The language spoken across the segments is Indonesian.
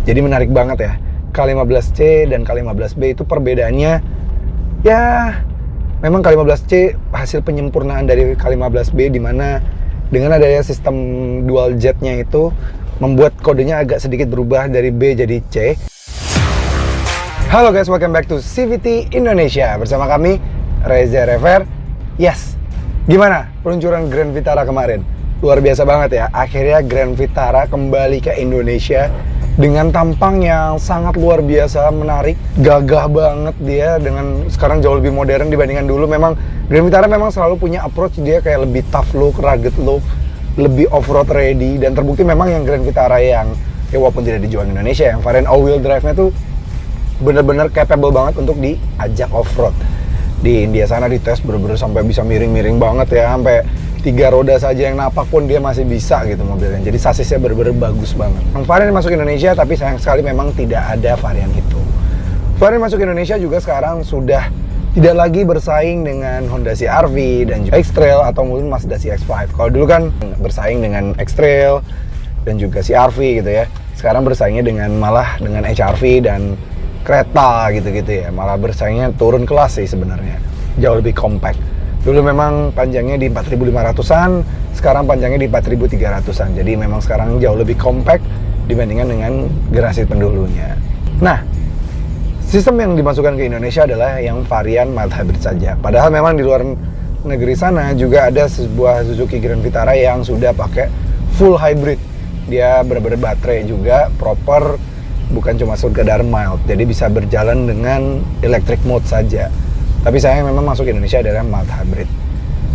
Jadi menarik banget ya. K15C dan K15B itu perbedaannya ya memang K15C hasil penyempurnaan dari K15B, di mana dengan adanya sistem dual jetnya itu membuat kodenya agak sedikit berubah dari B jadi C. Halo guys, welcome back to CVT Indonesia. Bersama kami Reza Rever. Yes, gimana peluncuran Grand Vitara kemarin? Luar biasa banget ya. Akhirnya Grand Vitara kembali ke Indonesia dengan tampang yang sangat luar biasa, menarik, gagah banget dia, dengan sekarang jauh lebih modern dibandingkan dulu. Memang Grand Vitara memang selalu punya approach, dia kayak lebih tough look, rugged look, lebih off-road ready, dan terbukti memang yang Grand Vitara yang ya walaupun tidak dijual di Indonesia, yang varian all-wheel drive-nya tuh bener-bener capable banget untuk diajak off-road. Di India sana dites bener-bener sampai bisa miring-miring banget ya, sampai 3 roda saja yang napak pun dia masih bisa gitu mobilnya. Jadi sasisnya bener-bener bagus banget. Varian masuk Indonesia, tapi sayang sekali memang tidak ada varian itu. Varian masuk Indonesia juga sekarang sudah tidak lagi bersaing dengan Honda CR-V dan juga X-Trail atau mungkin Mazda CX-5. Kalau dulu kan bersaing dengan X-Trail dan juga CR-V gitu ya. Sekarang bersaingnya malah dengan HR-V dan kereta gitu-gitu ya. Malah bersaingnya turun kelas sih sebenarnya. Jauh lebih compact. Dulu memang panjangnya di 4.500-an, sekarang panjangnya di 4.300-an. Jadi memang sekarang jauh lebih compact dibandingkan dengan generasi pendahulunya. Nah, sistem yang dimasukkan ke Indonesia adalah yang varian mild hybrid saja. Padahal memang di luar negeri sana juga ada sebuah Suzuki Grand Vitara yang sudah pakai full hybrid. Dia benar-benar baterai juga, proper, bukan cuma sekedar mild. Jadi bisa berjalan dengan electric mode saja. Tapi sayang memang masuk Indonesia adalah mild hybrid.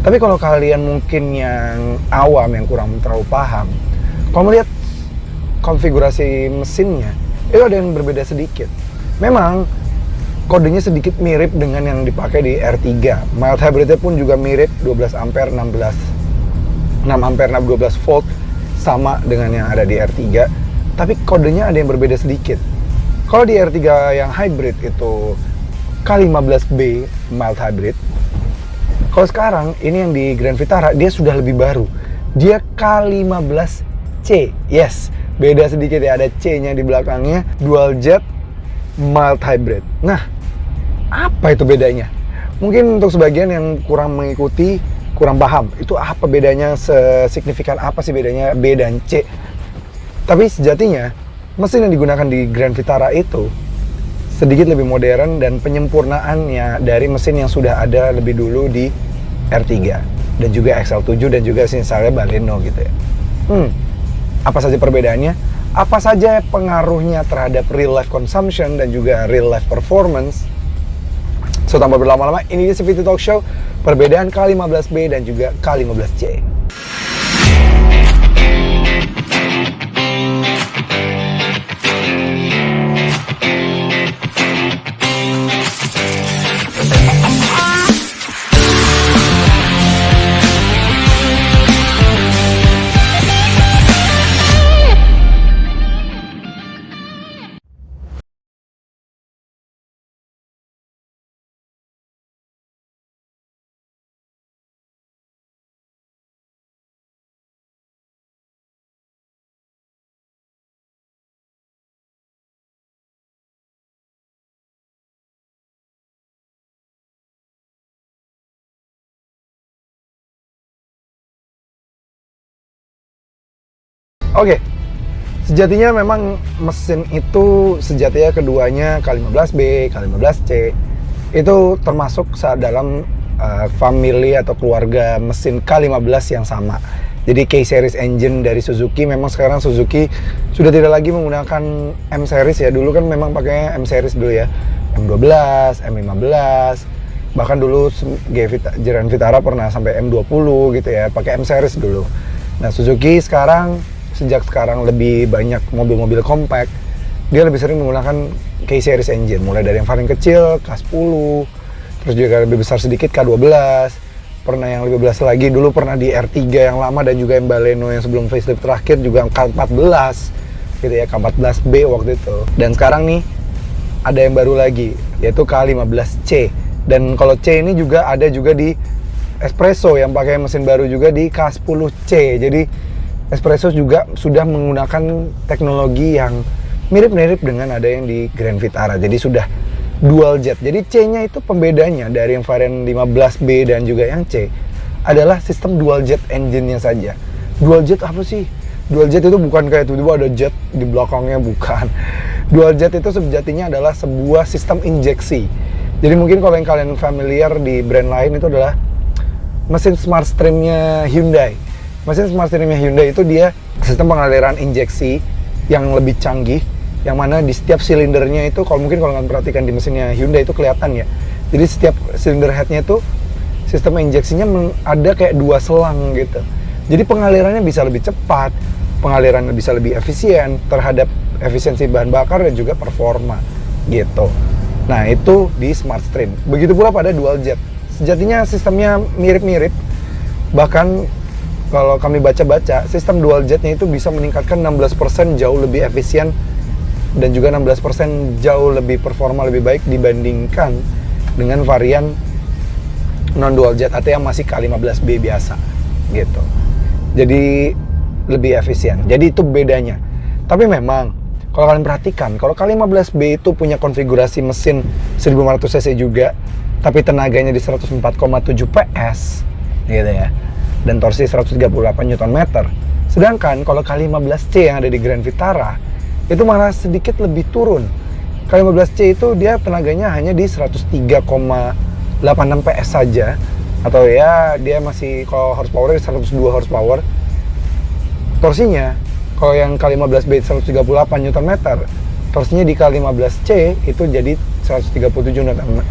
Tapi kalau kalian mungkin yang awam, yang kurang terlalu paham, kalau melihat konfigurasi mesinnya, itu ada yang berbeda sedikit. Memang kodenya sedikit mirip dengan yang dipakai di R3. Mild hybridnya pun juga mirip, 12 ampere 6 ampere 12 volt, sama dengan yang ada di R3. Tapi kodenya ada yang berbeda sedikit. Kalau di R3 yang hybrid itu K15B mild hybrid. Kalau sekarang ini yang di Grand Vitara dia sudah lebih baru. Dia K15C. Yes, beda sedikit ya, ada C-nya di belakangnya. Dual jet mild hybrid. Nah, apa itu bedanya? Mungkin untuk sebagian yang kurang mengikuti, kurang paham, itu apa bedanya, sesignifikan apa sih bedanya B dan C. Tapi sejatinya mesin yang digunakan di Grand Vitara itu sedikit lebih modern dan penyempurnaannya dari mesin yang sudah ada lebih dulu di R3 dan juga XL7 dan juga misalnya Baleno gitu ya. Apa saja perbedaannya? Apa saja pengaruhnya terhadap real life consumption dan juga real life performance? So, tanpa berlama-lama, ini di CVT Talk Show, perbedaan K15B dan juga K15C. Oke, sejatinya memang mesin itu sejatinya keduanya K15B, K15C itu termasuk dalam family atau keluarga mesin K15 yang sama. Jadi K-series engine dari Suzuki. Memang sekarang Suzuki sudah tidak lagi menggunakan M-series ya. Dulu kan memang pakainya M-series dulu ya, M12, M15. Bahkan dulu Grand Vitara pernah sampai M20 gitu ya, pakai M-series dulu. Nah, Suzuki sejak sekarang lebih banyak mobil-mobil compact, dia lebih sering menggunakan K-series engine, mulai dari yang paling kecil K10, terus juga lebih besar sedikit K12, pernah yang lebih besar lagi dulu pernah di R3 yang lama, dan juga yang Baleno yang sebelum facelift terakhir juga K14 gitu ya, K14B waktu itu. Dan sekarang nih ada yang baru lagi, yaitu K15C. Dan kalau C ini juga ada juga di Espresso yang pakai mesin baru juga di K10C. Jadi Espresso juga sudah menggunakan teknologi yang mirip-mirip dengan ada yang di Grand Vitara. Jadi sudah dual jet. Jadi C-nya itu pembedanya dari yang varian 15B dan juga yang C adalah sistem dual jet engine-nya saja. Dual jet apa sih? Dual jet itu bukan kayak tiba-tiba ada jet di belakangnya, bukan. Dual jet itu sejatinya adalah sebuah sistem injeksi. Jadi mungkin kalau yang kalian familiar di brand lain itu adalah mesin Smart Stream-nya Hyundai. Mesin Smart Stream-nya Hyundai itu dia sistem pengaliran injeksi yang lebih canggih, yang mana di setiap silindernya itu, kalau kalian perhatikan di mesinnya Hyundai itu kelihatan ya. Jadi setiap silinder headnya itu sistem injeksinya ada kayak 2 selang gitu. Jadi pengalirannya bisa lebih cepat, pengalirannya bisa lebih efisien terhadap efisiensi bahan bakar dan juga performa gitu. Nah itu di Smart Stream. Begitu pula pada dual jet. Sejatinya sistemnya mirip-mirip. Bahkan kalau kami baca-baca, sistem dual jetnya itu bisa meningkatkan 16% jauh lebih efisien dan juga 16% jauh lebih performa lebih baik dibandingkan dengan varian non dual jet atau yang masih K15B biasa gitu. Jadi lebih efisien. Jadi itu bedanya. Tapi memang kalau kalian perhatikan, kalau K15B itu punya konfigurasi mesin 1500 cc juga, tapi tenaganya di 104,7 PS gitu ya, dan torsi 138 Nm. Sedangkan kalau K15C yang ada di Grand Vitara itu malah sedikit lebih turun. K15C itu dia tenaganya hanya di 103,86 PS saja, atau ya dia masih, kalau horsepower 102 horsepower. Torsinya kalau yang K15B 138 Nm, torsinya di K15C itu jadi 137 Nm.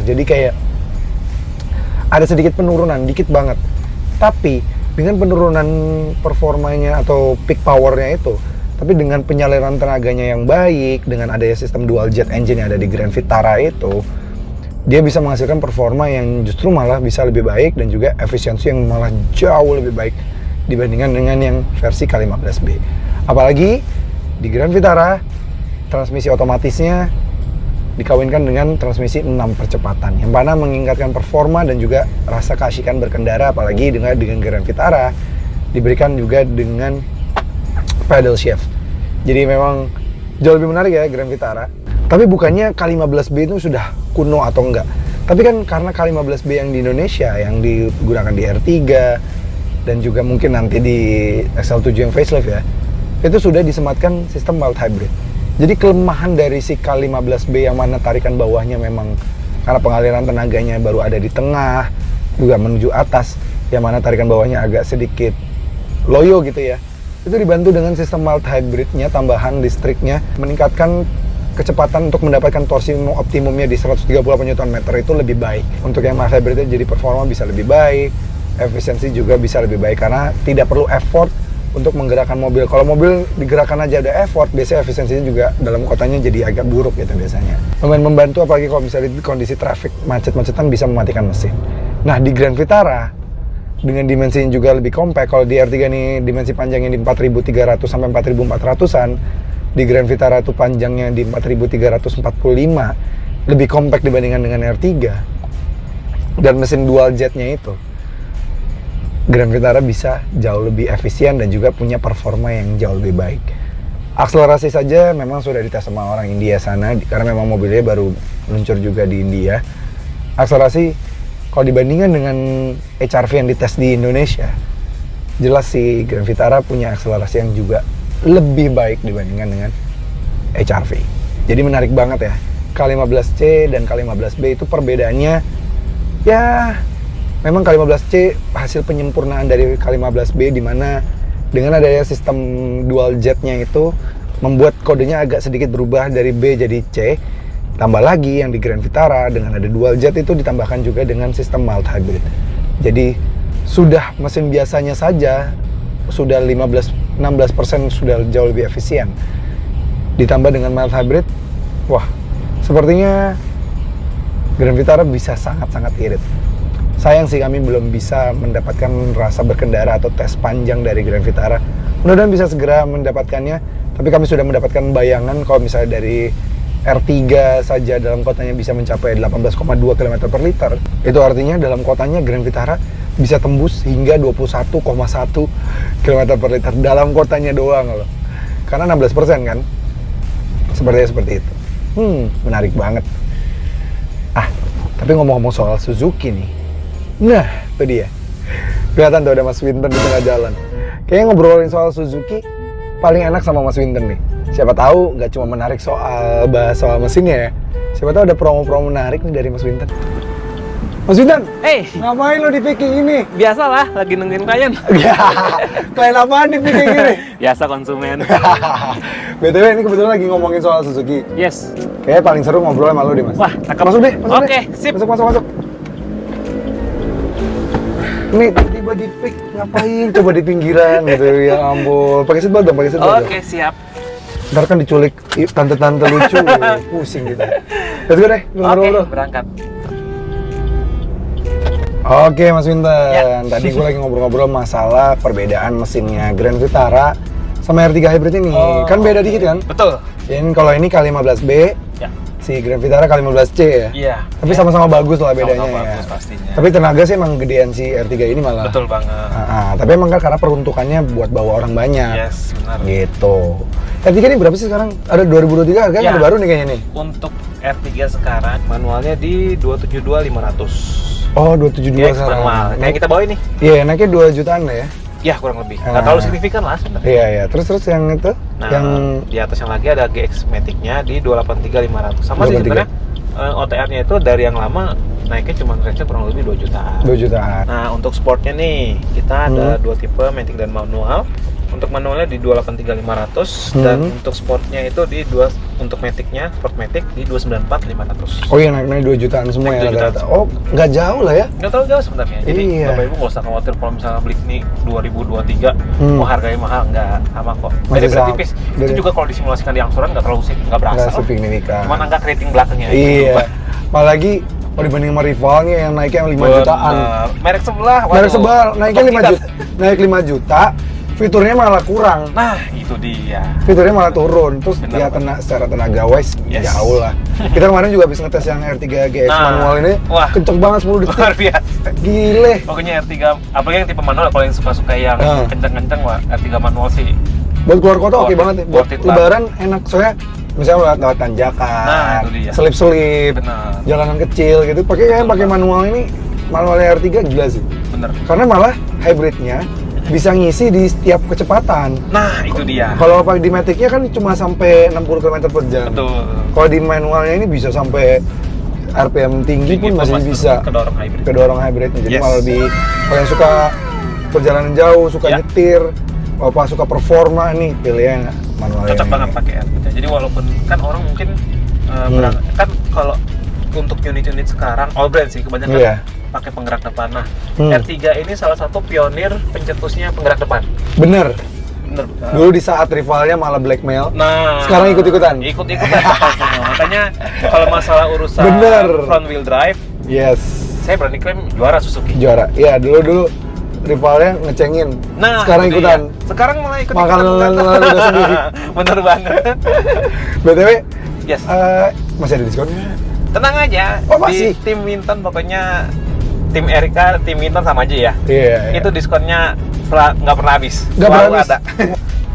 Jadi kayak ada sedikit penurunan, dikit banget. Tapi dengan penurunan performanya atau peak powernya itu, tapi dengan penyaliran tenaganya yang baik, dengan adanya sistem dual jet engine yang ada di Grand Vitara itu, dia bisa menghasilkan performa yang justru malah bisa lebih baik dan juga efisiensi yang malah jauh lebih baik dibandingkan dengan yang versi K15B. Apalagi di Grand Vitara, transmisi otomatisnya dikawinkan dengan transmisi 6 percepatan, yang mana meningkatkan performa dan juga rasa keasikan berkendara. Apalagi dengan Grand Vitara diberikan juga dengan pedal shift. Jadi memang jauh lebih menarik ya Grand Vitara. Tapi bukannya K15B itu sudah kuno atau enggak. Tapi kan karena K15B yang di Indonesia yang digunakan di R3 dan juga mungkin nanti di XL7 yang facelift ya, itu sudah disematkan sistem mild hybrid. Jadi kelemahan dari si K15B yang mana tarikan bawahnya memang karena pengaliran tenaganya baru ada di tengah juga menuju atas, yang mana tarikan bawahnya agak sedikit loyo gitu ya, itu dibantu dengan sistem mild hybridnya, tambahan listriknya, meningkatkan kecepatan untuk mendapatkan torsi optimumnya di 138 Nm itu lebih baik. Untuk yang mild hybrid itu jadi performa bisa lebih baik, efisiensi juga bisa lebih baik karena tidak perlu effort untuk menggerakkan mobil. Kalau mobil digerakkan aja ada effort, biasanya efisiensinya juga dalam kotanya jadi agak buruk gitu biasanya. Lumayan membantu, apalagi kalau misalnya di kondisi traffic macet-macetan bisa mematikan mesin. Nah di Grand Vitara dengan dimensi yang juga lebih compact, kalau di R3 nih dimensi panjangnya di 4300 sampai 4400-an, di Grand Vitara itu panjangnya di 4345, lebih compact dibandingkan dengan R3. Dan mesin dual jetnya itu, Grand Vitara bisa jauh lebih efisien dan juga punya performa yang jauh lebih baik. Akselerasi saja memang sudah dites sama orang India sana, karena memang mobilnya baru meluncur juga di India. Akselerasi kalau dibandingkan dengan HR-V yang dites di Indonesia, jelas si Grand Vitara punya akselerasi yang juga lebih baik dibandingkan dengan HR-V. Jadi menarik banget ya, K15C dan K15B itu perbedaannya ya memang K15C hasil penyempurnaan dari K15B, di mana dengan adanya sistem dual jetnya itu membuat kodenya agak sedikit berubah dari B jadi C. Tambah lagi yang di Grand Vitara dengan ada dual jet itu ditambahkan juga dengan sistem mild hybrid. Jadi sudah mesin biasanya saja sudah 16% sudah jauh lebih efisien. Ditambah dengan mild hybrid, wah, sepertinya Grand Vitara bisa sangat-sangat irit. Sayang sih kami belum bisa mendapatkan rasa berkendara atau tes panjang dari Grand Vitara. Mudah-mudahan bisa segera mendapatkannya. Tapi kami sudah mendapatkan bayangan kalau misalnya dari R3 saja dalam kotanya bisa mencapai 18,2 km per liter. Itu artinya dalam kotanya Grand Vitara bisa tembus hingga 21,1 km per liter dalam kotanya doang loh. karena 16% kan. Seperti itu. Menarik banget. Tapi ngomong-ngomong soal Suzuki nih. Nah, itu dia. Kelihatan tuh ada Mas Winton di tengah jalan. Kayaknya ngobrolin soal Suzuki paling enak sama Mas Winton nih. Siapa tahu nggak cuma menarik bahas soal mesinnya ya. Siapa tahu ada promo-promo menarik nih dari Mas Winton. Mas Winton, ngapain lo di picking ini? Biasalah, lagi nungguin klien. Ya, klien apaan di picking ini? Biasa konsumen. BTW ini kebetulan lagi ngomongin soal Suzuki. Yes. Kayaknya paling seru ngobrol sama lo deh, Mas. Wah, cakep. Masuk deh. Oke, sip. Masuk. Nih, tiba di pick ngapain? Coba di pinggiran gitu, ya ampun. Pakai seatbelt dong, Oke, siap. Ntar kan diculik tante-tante lucu, pusing gitu. Let's go deh, ngobrol. Berangkat. Oke, Mas Winton. Ya. Tadi gue lagi ngobrol-ngobrol masalah perbedaan mesinnya Grand Vitara sama R3 Hybrid ini. Kan beda dikit kan? Betul. Jadi kalau ini K15B, Ya. si Grand Vitara K15C ya? Iya. Tapi sama-sama bagus lah bedanya. Sama-sama ya. bagus pastinya. Tapi tenaga sih emang gedean si R3 ini malah. Betul banget. Tapi emang kan karena peruntukannya buat bawa orang banyak. Yes, benar. Gitu. R3 ini berapa sih sekarang? Ada 2023 harganya Ya. udah baru nih kayaknya nih. Untuk R3 sekarang manualnya di 272.500. Oh, 272 sekarang. Manual. Kayak kita bawa ini. Iya, naiknya 2 jutaan lah ya. Ya, kurang lebih. Nggak terlalu signifikan lah sebenarnya. Iya. Terus yang itu? Nah, yang di atas yang lagi ada GX Matic-nya di 283.500. Sama sih 283. sebenarnya OTR-nya itu dari yang lama naiknya cuma range kurang lebih 2 jutaan. 2 jutaan. Nah, untuk sportnya nih, kita ada dua tipe, Matic dan manual. Untuk manualnya di 283.500 dan untuk sportnya itu untuk Matic-nya, Sport Matic di 294.500. Oh iya, naik 2 jutaan semua Naik ya 2 jutaan rata-rata. semua. Oh, nggak jauh lah ya. Nggak terlalu jauh sebenarnya. Jadi Iya. Bapak Ibu nggak usah khawatir kalau misalnya beli ini 2023, harganya mahal, nggak sama kok. Masih Beda sama. tipis. Beda. Itu juga kalau disimulasikan di angsuran nggak terlalu nggak berasa. Nggak signifikan. Cuman angka rating belakangnya. Iya. Apalagi kalau dibanding sama rivalnya yang naiknya 5 jutaan. Merek sebelah. Merek sebelah naiknya top 5 kita. juta. Naik 5 juta, fiturnya malah kurang. Nah, itu dia. Fiturnya malah turun. Terus Bener. ya secara tenaga wise Yes. jauh lah. Kita kemarin juga habis ngetes yang R3 GX manual ini. Wah. Kenceng banget 10 detik. Luar biasa. Gile. Pokoknya R3, apalagi yang tipe manual, kalau yang suka-suka yang kenceng-kenceng, wah R3 manual sih. Buat keluar kota oke Worth it, banget nih. Buat worth it lah. lebaran enak soalnya misalnya lewat tanjakan, Nah, itu dia. selip-selip, Benar. jalanan kecil gitu. Pakai manual ini, manualnya R3 gila sih. Bener. Karena malah hybridnya bisa ngisi di setiap kecepatan. Nah, itu dia. Kalau pakai di Matic-nya kan cuma sampai 60 km per jam. Betul. Kalau di manualnya ini bisa sampai RPM tinggi pun masih bisa kedorong hybrid. hybridnya. Jadi Yes. malah lebih kalau yang suka perjalanan jauh, suka Ya. nyetir, apa suka performa nih pilihnya manual. Cocok yang banget ini. pakai R3. Jadi walaupun kan orang mungkin kan kalau untuk unit-unit sekarang all brand sih kebanyakan Iya. pakai penggerak depan. Nah, R3 ini salah satu pionir pencetusnya penggerak depan. Bener. Bener. Dulu di saat rivalnya malah blackmail. Nah, Sekarang ikut-ikutan. Ikut-ikutan bakal semua. Makanya kalau masalah urusan Bener. front wheel drive, Yes. saya berani klaim juara Suzuki. Juara. Iya, dulu rivalnya ngecengin. Nah, sekarang itu ikutan. dia. Sekarang mulai ikut Makan udah sendiri. Bener banget. BTW, Yes. masih ada diskon? Tenang aja. Oh, masih? Di tim Winton pokoknya tim Erika, tim Winton sama aja ya. Iya. Itu diskonnya nggak pernah habis. Nggak pernah Selalu habis. ada.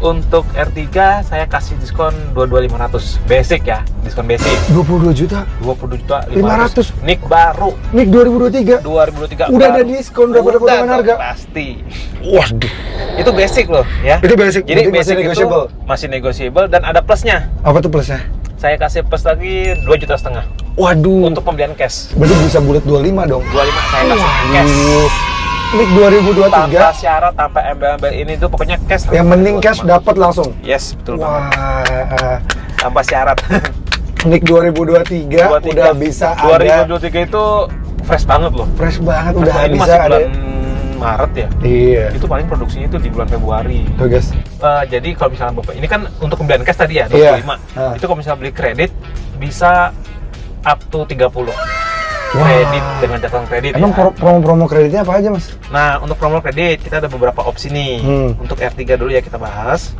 Untuk R3 saya kasih diskon 22.500 basic ya, diskon basic 22 juta. 22.500 Nik baru Nik 2023. 2023 Udah baru. ada diskon, udah pada potongan dong, harga. pasti. Waduh. Itu basic loh ya. Itu basic. Jadi berarti basic masih negotiable. itu masih negotiable dan ada plusnya. Apa tuh plusnya? Saya kasih plus lagi 2,5 juta Waduh. untuk pembelian cash. Berarti bisa bulat 25 dong. 25 saya kasih cash. Nik Tanpa 2023. syarat, tanpa embel-embel ini tuh pokoknya cash. Yang penting cash dapat langsung. Yes, betul banget. Wah. Tanpa syarat. Nik 2023 udah bisa ada 2023 itu fresh banget loh. fresh banget, udah Ini bisa masih ada. bulan Maret ya. Iya. Itu paling produksinya itu di bulan Februari. Tuh guys. Jadi kalau misalnya Bapak ini kan untuk pembelian cash tadi ya 25. Iya. Itu kalau misalnya beli kredit bisa up to 30. Kredit dengan catatan kredit. Emang ya. promo-promo kreditnya apa aja, Mas? Nah, untuk promo kredit kita ada beberapa opsi nih. Untuk R3 dulu ya kita bahas.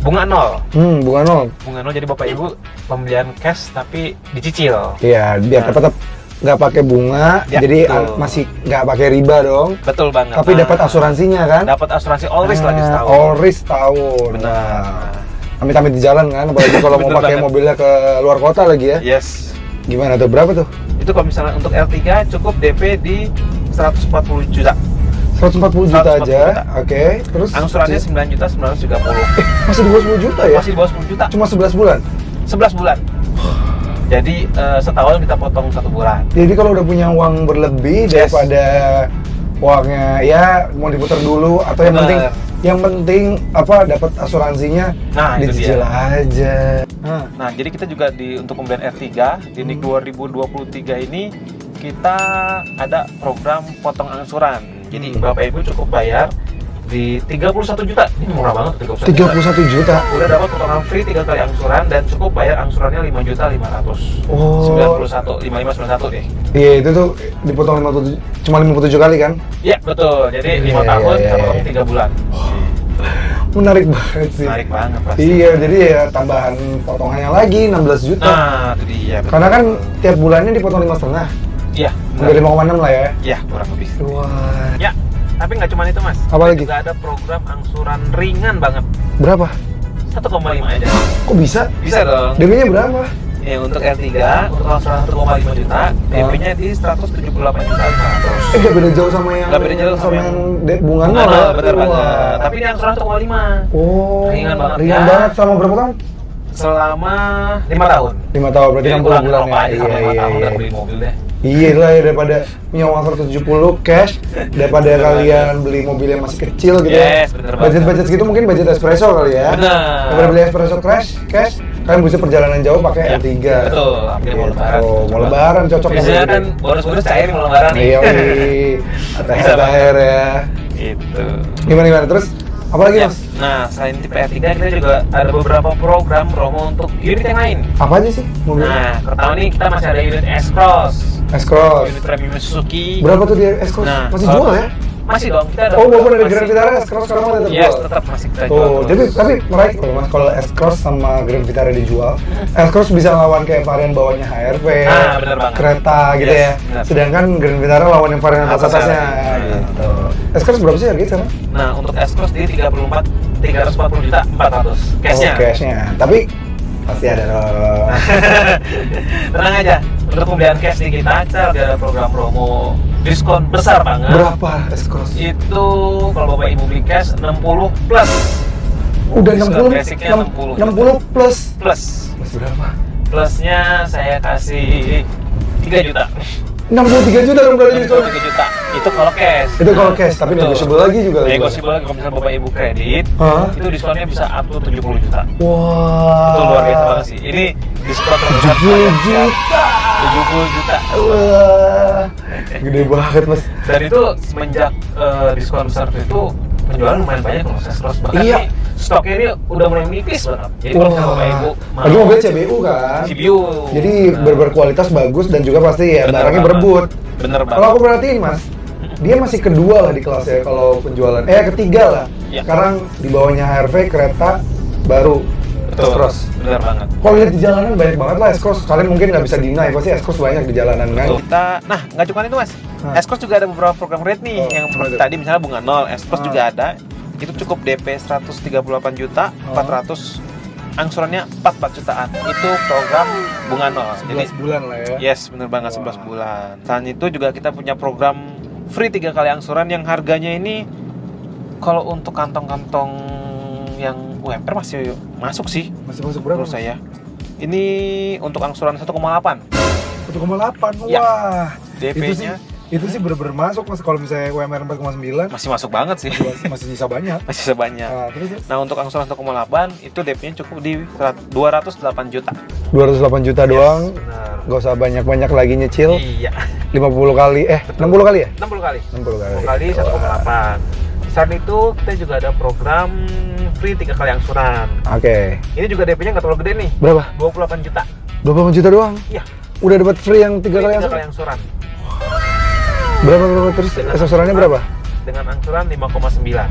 Bunga 0. Bunga nol. Bunga 0 jadi Bapak Ibu pembelian cash tapi dicicil. Iya, biar tetap nggak pakai bunga, Ya, jadi betul. masih nggak pakai riba dong. Betul banget. Tapi dapat asuransinya kan? Dapat asuransi all risk lagi setahun. All risk tahun. Benar. Nah, amit-amit di jalan kan, apalagi kalau mau Bener pakai banget. mobilnya ke luar kota lagi ya. Yes. Gimana tuh? Berapa tuh? Itu kalau misalnya untuk L3 cukup DP di 140 juta. 140 juta 140 aja. juta. Oke. Terus Angsurannya 9 juta 930. masih di bawah 10 juta ya? Masih di bawah 10 juta. Cuma 11 bulan. 11 bulan. Jadi setahun kita potong 1 bulan. Jadi kalau udah punya uang berlebih Yes. daripada uangnya ya mau diputar dulu atau Bener. yang penting apa dapat asuransinya Nah, itu dicicil dia. aja. Nah, jadi kita juga untuk pembelian R3 di NIK 2023 ini kita ada program potong angsuran. Jadi Bapak Ibu cukup bayar di 31 juta. Ini murah banget 31 juta. Udah dapat potongan free 3 kali angsuran dan cukup bayar angsurannya 5 juta 500. Oh. 5591 deh. Iya, itu tuh dipotong 57, cuma 57 kali kan? Iya, betul. Jadi 5 Iya, tahun iya, kita iya. potong 3 bulan. Menarik banget sih. Menarik banget pasti. Iya, jadi ya tambahan potongannya lagi 16 juta. Nah, itu dia. betul. Karena kan tiap bulannya dipotong 5,5. Iya, Udah 5,6 lah ya. Iya, kurang lebih. Wah. Ya, tapi nggak cuma itu mas. Apa lagi? Juga ada program angsuran ringan banget. Berapa? 1,5 aja. Kok bisa? Bisa dong. DP-nya berapa? Ya, untuk R3, untuk angsuran 1,5 juta, DP-nya di 178 juta 500. Nggak beda jauh sama yang Nggak beda jauh sama yang bunga nol Bunga ya? nol, bener Wah. banget. Tapi ini angsuran 1,5. Oh, Ringan banget ringan ya. banget. Selama berapa tahun? Selama 5 tahun. 5 tahun, berarti Jadi 60 kurang bulan rokok ya? aja sama 5 tahun dan beli mobil deh. Iya lah ya, daripada punya uang 170 cash, daripada Bener kalian beli mobil yang masih kecil gitu Yes, ya. bener banget. Budget segitu mungkin budget espresso kali ya. Bener. Daripada beli espresso cash, kalian bisa perjalanan jauh pakai Ya, L3. betul, apalagi mau lebaran. Oh, mau lebaran cocok Biasanya mobil kan gitu. bonus-bonus cair mau lebaran nih. Iya, THR ya. Itu. Gimana terus? Apalagi Ya. mas? Nah, selain tipe R3 kita juga ada beberapa program promo untuk unit yang lain. Apa aja sih mobil? Nah, pertama nih kita masih ada unit S-Cross, S-Cross. unit premium Suzuki. Berapa tuh dia S-Cross? Nah, Masih kalau- jual ya? Masih dong, kita ada. Oh, walaupun ada masih- Grand Vitara, S-Cross sekarang masih tetap Yes, jual? tetap masih kita jual. Oh, terus. jadi tapi menarik loh mas, kalau S-Cross sama Grand Vitara dijual, S-Cross bisa lawan kayak varian bawahnya HRV, Ah, bener banget. kereta gitu Yes, ya. bener. Sedangkan Grand Vitara lawan yang varian atasnya. Atasnya. Gitu. S-Cross berapa sih harganya sekarang? Nah, untuk S-Cross di 340 juta 400 cashnya. Oh, cashnya. Tapi pasti ada dong. Tenang aja, untuk pembelian cash di kita ada program promo diskon besar banget. Berapa S-Cross? Itu kalau Bapak Ibu beli cash 60 plus. Udah Diskon 60, basicnya 60. 60 plus. Plus. Plus berapa? Plusnya saya kasih 3 juta. 63 juta dong berarti diskon. 3 juta. Itu kalau cash. Itu kalau cash, tapi Betul. negotiable lagi juga. Negotiable lagi kalau misalnya Bapak Ibu kredit, Hah? itu diskonnya bisa up to 70 juta. Wah. Itu luar biasa banget sih. Ini diskon terbesar 70 saya. juta. 70 juta. Wah. Gede banget mas. Dan itu semenjak diskon besar itu penjualan lumayan banyak loh S-Cross. Bahkan Iya. nih, stoknya ini udah mulai menipis banget. Jadi kalau misalnya Bapak Ibu mau Lagi mobil CBU kan. CBU. Jadi Nah, berkualitas bagus dan juga pasti ya bener barangnya banget. berebut. Bener Kalau banget. aku perhatiin mas, dia masih kedua lah di kelasnya kalau penjualan. Ketiga lah. Iya. Sekarang di bawahnya HRV kereta baru Betul. S-Cross. Bener banget. Kalau lihat di jalanan banyak banget lah S-Cross. Kalian mungkin nggak bisa deny, pasti S-Cross banyak di jalanan kan. Betul. Kita, nah nggak cuma itu mas, Hah. S-Cross juga ada beberapa program rate nih Oh, yang apa seperti itu? tadi misalnya bunga 0, S-Cross Ah. juga ada. Itu cukup DP 138 juta, 400 angsurannya 44 jutaan. Itu program bunga 0. Jadi bulan lah ya. yes, bener banget 11 Wah. bulan. Selain itu juga kita punya program free 3 kali angsuran yang harganya ini kalau untuk kantong-kantong yang UMR masih masuk sih Masih masuk berapa? menurut saya. Ini untuk angsuran 1,8. 1,8. Ya. Wah. DP-nya Itu sih bener-bener masuk mas. Kalau misalnya UMR 4,9 masih masuk banget sih. masih nyisa banyak. Masih sebanyak. Nah, terus Nah, untuk angsuran 1,8 itu DP-nya cukup di 208 juta. 208 juta doang. Benar. Gak usah banyak-banyak lagi nyicil. Iya. 50 kali 60 kali ya? 60 kali. 60 kali. 60 kali 1,8. Saat itu kita juga ada program free 3 kali angsuran. Oke. Ini juga DP-nya nggak terlalu gede nih. Berapa? 28 juta. 28 juta doang? Iya. Udah dapat free yang 3 Free kali 3 angsuran? kali angsuran. Berapa terus Dengan angsurannya angsuran- berapa? Dengan angsuran 5,9.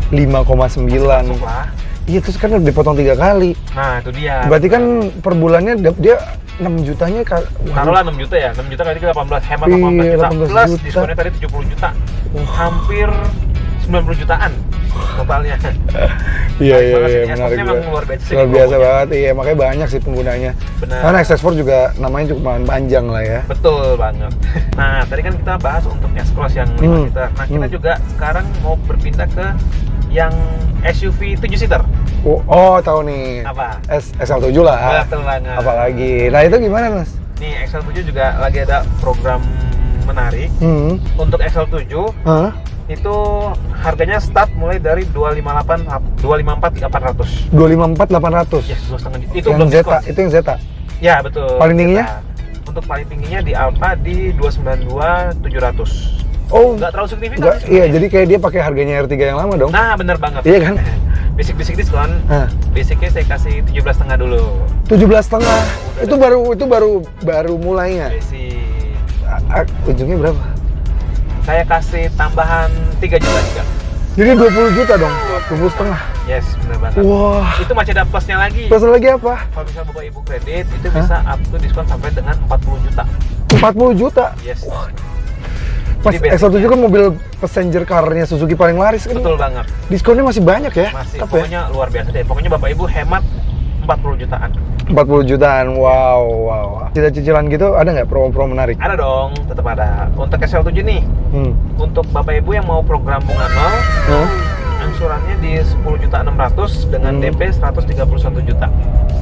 5,9. Masuk lah. Iya, terus kan udah dipotong 3 kali. Nah, itu dia. Berarti kan per bulannya dia 6 jutanya taruhlah 6 juta ya. 6 juta kali 18 hemat Iya, 18 juta. 18 Plus juta. diskonnya tadi 70 juta. Wah. Hampir 90 jutaan totalnya. Iya, Baik banget sih. menarik Exhaust-nya juga. emang luar biasa sih Luar biasa pokoknya. banget, iya makanya banyak sih penggunanya. Benar. Karena XS4 juga namanya cukup panjang lah ya. Betul banget. Nah, tadi kan kita bahas untuk S-Cross yang 5 seater. Nah, kita juga sekarang mau berpindah ke yang SUV 7 seater. Oh, tahu nih. Apa? XL7 lah. Betul banget. Apalagi. Nah, itu gimana, Mas? Nih, XL7 juga lagi ada program menarik. Untuk XL7 Hah? itu harganya start mulai dari 254.800. 254.800. Ya, 2,5 juta. Itu yang belum Zeta, diskon. itu yang Zeta. Ya, betul. Paling tingginya? Zeta. Untuk paling tingginya di Alfa di 292.700. Oh, Nggak terlalu signifikan enggak, sih iya, sebenarnya. jadi kayak dia pakai harganya R3 yang lama dong. Nah, bener banget. Iya kan? Basic diskon. Hah. Basicnya saya kasih 17,5 dulu. 17,5. Itu baru mulainya. Basic. Ujungnya berapa? Saya kasih tambahan 3 juta juga. Jadi 20 juta dong. 20,5. Yes, bener banget. Wah. Itu masih ada plusnya lagi. Terus lagi apa? Kalau misalnya Bapak Ibu kredit, itu bisa up to diskon sampai dengan 40 juta. 40 juta. Yes. Mas, Jadi XL7 kan mobil passenger car-nya Suzuki paling laris kan? Betul banget. Diskonnya masih banyak ya? Masih. Apa ya? Pokoknya luar biasa deh. Pokoknya Bapak Ibu hemat 40 jutaan. 40 jutaan, wow. Cicilan gitu ada nggak promo-promo menarik? Ada dong, tetap ada. Untuk XL7 nih, untuk Bapak Ibu yang mau program bunga 0, angsurannya di 10.600.000 dengan DP 131 juta.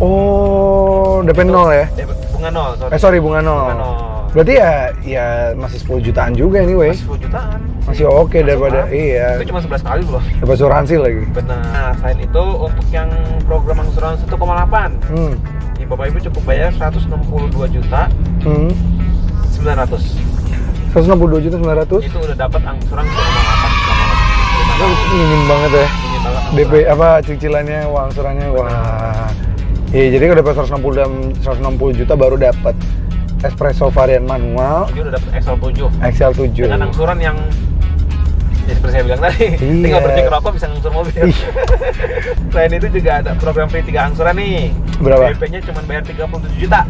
Oh, DP 0 ya? DP bunga 0, sorry. Bunga 0. Bunga 0. Berarti ya masih 10 jutaan juga anyway. Masih 10 jutaan. Masih oke daripada iya. Itu cuma 11 kali loh. Dapat asuransi lagi. Benar. Nah, selain itu untuk yang program angsuran 1,8, di Bapak Ibu cukup bayar 162 juta 900. 162 juta 900. Itu udah dapat angsuran 1,8. Minim banget ya. Ini banget DP apa cicilannya, uang angsurannya wah. Iya, jadi kalau dapat 160 juta baru dapat espresso varian manual, Ini udah dapat XL7 XL7 dengan angsuran yang ya seperti saya bilang tadi, Iya. tinggal berhenti ngerokok bisa ngangsur mobil. Selain itu juga ada program free 3 angsuran nih. Berapa? DP-nya cuma bayar 37 juta.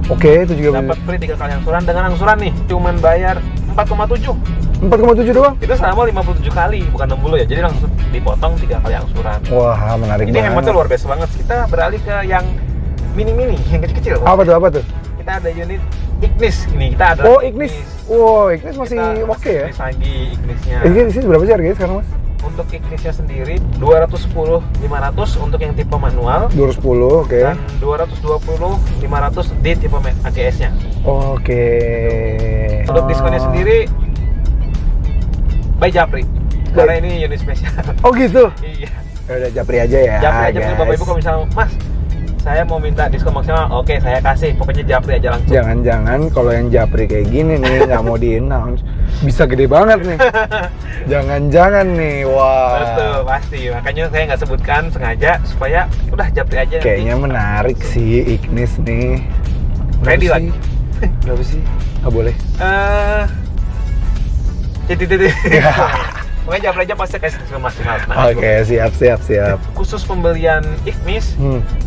Oke, itu juga Dapat free 3 kali angsuran dengan angsuran nih cuma bayar 4,7. 4,7 doang. Itu selama 57 kali, bukan 60 ya. Jadi langsung dipotong 3 kali angsuran. Wah, menarik Ini banget. hematnya luar biasa banget. Kita beralih ke yang mini-mini, yang kecil-kecil. Apa tuh? Kita ada unit Ignis. Ini kita ada Oh, Ignis. Wow, Ignis masih Kita oke ya. Ignis lagi Ignisnya. Ignis sih berapa sih harganya sekarang, Mas? Untuk Ignisnya sendiri 210.500 untuk yang tipe manual 210, oke. dan 220.500 di tipe AGS-nya. Oke. Untuk diskonnya sendiri by Japri. Karena ini unit spesial. Oh gitu. Iya. Ya udah japri aja ya. Japri aja guys. Bapak Ibu kalau misalnya, Mas, saya mau minta diskon maksimal, oke saya kasih. Pokoknya Japri aja langsung. Jangan-jangan kalau yang japri kayak gini nih nggak mau di-announce bisa gede banget nih. Jangan-jangan nih, wah. Betul, pasti. Makanya saya nggak sebutkan sengaja supaya udah Japri aja. Kayaknya nanti. menarik sih Ignis nih. Ready Berapa lagi. sih? Berapa sih? Nggak boleh. Titik. Pokoknya Japri aja pasti kasih diskon maksimal. Nah, Oke, siap. khusus pembelian Ignis,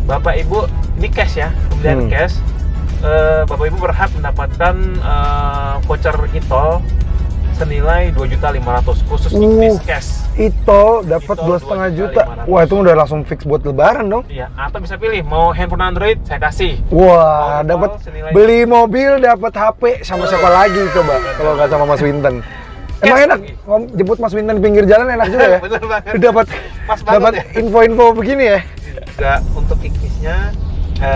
Bapak Ibu ini cash ya, pembelian cash. Bapak Ibu berhak mendapatkan voucher e-tol senilai 2.500.000 khusus Ignis cash. Itu dapat Itu 2,5 juta. 2.500.000. Wah, itu udah langsung fix buat lebaran dong. Iya, atau bisa pilih mau handphone Android saya kasih. Wah, Mau dapat e-tol senilai- beli mobil, dapat HP sama siapa lagi coba kalau nggak sama Mas Winton. Emang Cash enak lagi. jemput Mas Winton di pinggir jalan enak juga ya? Bener banget. Dapat Pas banget dapat ya. info-info begini ya? Juga untuk Ignisnya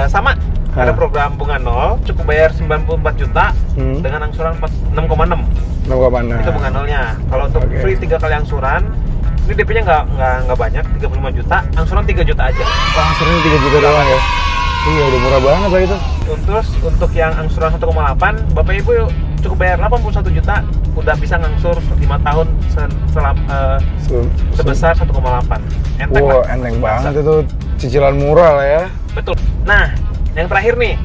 sama. Ada program bunga 0, cukup bayar 94 juta dengan angsuran 6,6. 6,6. Itu bunga nolnya. Kalau untuk Oke. free 3 kali angsuran, ini DP-nya nggak banyak, 35 juta, angsuran 3 juta aja. Wah, angsurannya 3 juta doang ya? Iya, udah murah banget lah itu. Terus untuk yang angsuran 1,8, Bapak Ibu cukup bayar 81 juta, udah bisa ngangsur 5 tahun sebesar 1,8. Enteng Wah, lah. enteng banget itu. Cicilan murah lah ya. Betul. Nah, yang terakhir nih,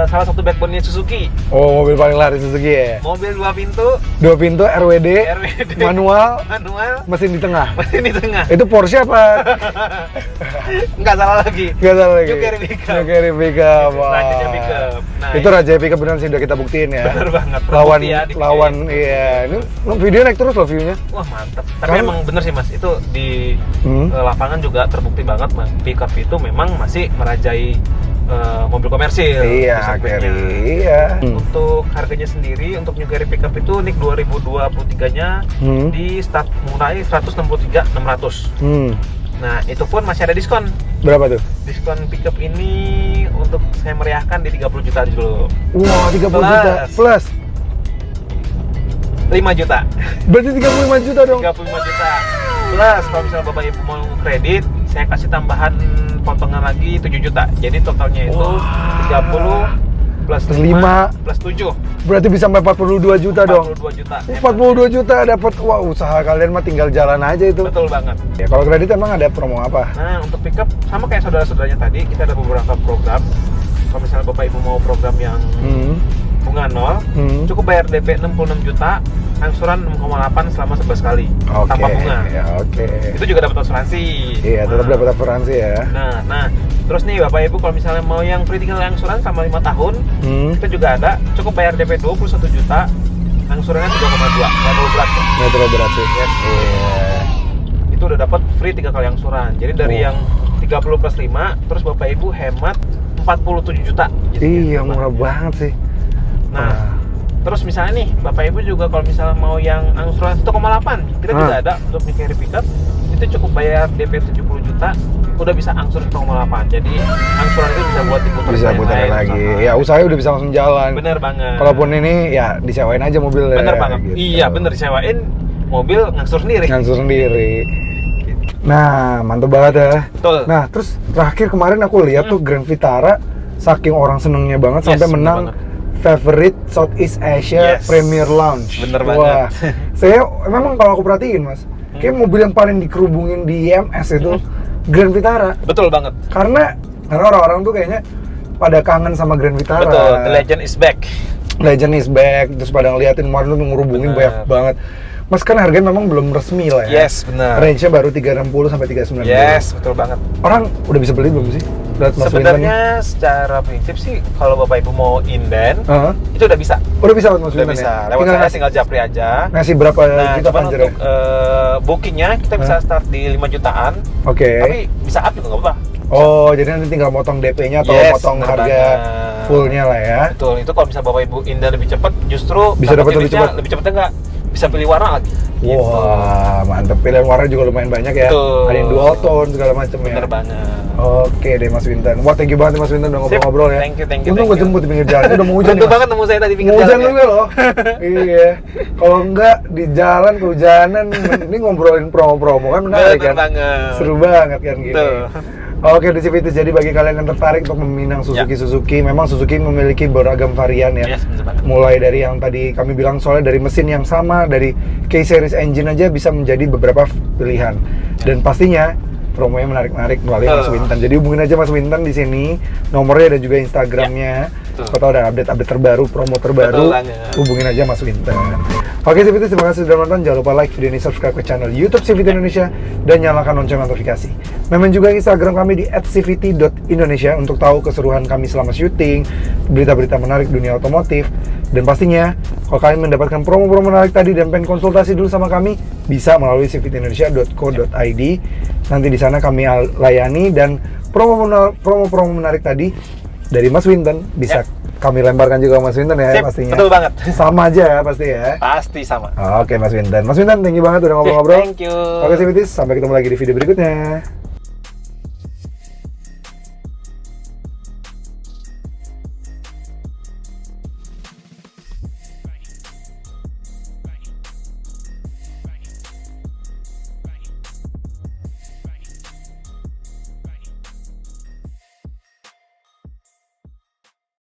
salah satu backbone-nya Suzuki. Oh, mobil paling laris Suzuki ya. Mobil 2 pintu, 2 pintu RWD, manual, manual, mesin di tengah. mesin di tengah. Itu Porsche apa? Nggak salah lagi. Nggak salah lagi. New Carry pickup. New Carry pickup. Wah. Rajanya pickup. Nah, itu raja pickup beneran sih, udah kita buktiin ya. bener banget. Lawan, Terbukti ya, di lawan, iya. Ini video naik terus loh view-nya. Wah mantap. Tapi Kan- emang bener sih mas, itu di Hmm. lapangan juga terbukti banget mas. Pickup itu memang masih merajai mobil komersil. Iya, di segmennya. Carry, iya. Untuk harganya sendiri, untuk New Carry pickup itu NIK 2023-nya Hmm. di start mulai 163.600. Nah, itu pun masih ada diskon. Berapa tuh? Diskon pickup ini untuk saya meriahkan di 30 juta dulu. Wah, 30 juta Plus. plus. 5 juta. Berarti 35 juta dong. 35 juta. Plus kalau misalnya Bapak Ibu mau kredit, saya kasih tambahan potongan lagi 7 juta. Jadi totalnya itu Wah. 30 plus Plus 5 plus 7. Berarti bisa sampai 42 juta dong. 42 juta. 42 juta dapat. Wah, usaha kalian mah tinggal jalan aja itu. Betul banget. Ya, kalau kredit emang ada promo apa? Nah, untuk pickup sama kayak saudara-saudaranya tadi, kita ada beberapa program. Kalau misalnya Bapak Ibu mau program yang bunga 0, cukup bayar DP 66 juta, angsuran 6,8 selama 11 kali Oke. tanpa bunga. Ya, oke. Itu juga dapat asuransi. Iya, tetap dapat asuransi ya. Nah, terus nih Bapak Ibu kalau misalnya mau yang free tinggal angsuran selama 5 tahun, kita juga ada, cukup bayar DP 21 juta, angsurannya 3,2, nggak terlalu berat kok. Nggak terlalu berat sih. Yes. Iya. Itu udah dapat free 3 kali angsuran. Jadi dari Oh. yang 30 plus 5, terus Bapak Ibu hemat 47 juta. Iya, murah banget sih. Nah, terus misalnya nih Bapak Ibu juga kalau misalnya mau yang angsuran 1,8, kita juga ada untuk New Carry pickup. Itu cukup bayar DP 70 juta, udah bisa angsur 1,8. Jadi angsuran itu bisa buat diputar Bisa putarin lagi. Ya, usahanya udah bisa langsung jalan. Bener banget. Kalaupun ini ya disewain aja mobilnya. Bener banget. gitu. Iya, bener, sewain mobil ngangsur sendiri. Ngangsur sendiri. Nah, mantep banget ya. Betul. Nah, terus terakhir kemarin aku lihat tuh Grand Vitara saking orang senengnya banget Yes, sampai bener menang banget. Favorite Southeast Asia Yes. Premier Lounge. Bener Wah, banget. saya memang kalau aku perhatiin mas, kayak mobil yang paling dikerubungin di IMS itu Grand Vitara. Betul banget. Karena orang-orang tuh kayaknya pada kangen sama Grand Vitara. Betul. The legend is back. Legend is back. Terus pada ngeliatin kemarin tuh ngerubungin Bener. banyak banget. Mas kan harganya memang belum resmi lah ya. Yes, bener. Range-nya baru 360 sampai 390. Yes, betul banget. Orang udah bisa beli belum sih? Lihat Mas Sebenarnya secara prinsip sih kalau Bapak Ibu mau inden, Winton. Heeh. itu udah bisa. Udah bisa buat Mas Udah Winton bisa. ya? Lewat saya ngasih, tinggal japri aja. ngasih berapa Nah, juta cuman panjernya? untuk bookingnya kita bisa start di 5 jutaan. Oke. Tapi bisa up juga nggak apa-apa. Oh, jadi nanti tinggal motong DP-nya atau Yes, motong bener harga banget. fullnya lah ya. Betul. Itu kalau misalnya Bapak Ibu inden lebih cepat, justru Bisa dapat lebih jenisnya cepat. Lebih cepatnya nggak bisa pilih warna lagi. Gitu. Wah, mantep. Pilihan warna juga lumayan banyak ya. Betul. Ada yang dual tone segala macam ya. Bener banget. Oke deh Mas Winton. Wah, thank you banget nih Mas Winton udah Sip. ngobrol-ngobrol ya. Thank you. Untung gue jemput di pinggir jalan. Udah mau hujan nih, Untung Mas. banget nemu saya tadi pinggir Mau hujan jalan. juga loh. Iya. Kalau enggak di jalan kehujanan, ini ngobrolin promo-promo kan menarik Bener kan. banget. Seru banget kan gini. Betul. Oke, di Civities. Jadi bagi kalian yang tertarik untuk meminang Suzuki, memang Suzuki memiliki beragam varian ya. Yes, bener banget. Mulai dari yang tadi kami bilang soalnya dari mesin yang sama, dari K-Series engine aja bisa menjadi beberapa pilihan. Dan pastinya promonya menarik-menarik melalui Mas Winton. Jadi hubungin aja Mas Winton di sini, nomornya dan juga Instagramnya. betul. Kalau ada update-update terbaru, promo terbaru, Betul banget. hubungin aja Mas Winton. Oke Civities, terima kasih sudah nonton. Jangan lupa like video ini, subscribe ke channel YouTube CVT Indonesia, dan nyalakan lonceng notifikasi. Memang juga Instagram kami di @cvt.indonesia untuk tahu keseruan kami selama syuting, berita-berita menarik dunia otomotif, dan pastinya kalau kalian mendapatkan promo-promo menarik tadi dan pengen konsultasi dulu sama kami, bisa melalui cvtindonesia.co.id. Nanti di sana kami layani, dan promo-promo menarik tadi dari Mas Winton bisa kami lemparkan juga ke Mas Winton ya. Sip, pastinya. betul banget. Sama aja ya pasti ya. Pasti sama. Oke Mas Winton. Mas Winton, thank you banget udah ngobrol-ngobrol. Thank you. Oke Civities, sampai ketemu lagi di video berikutnya.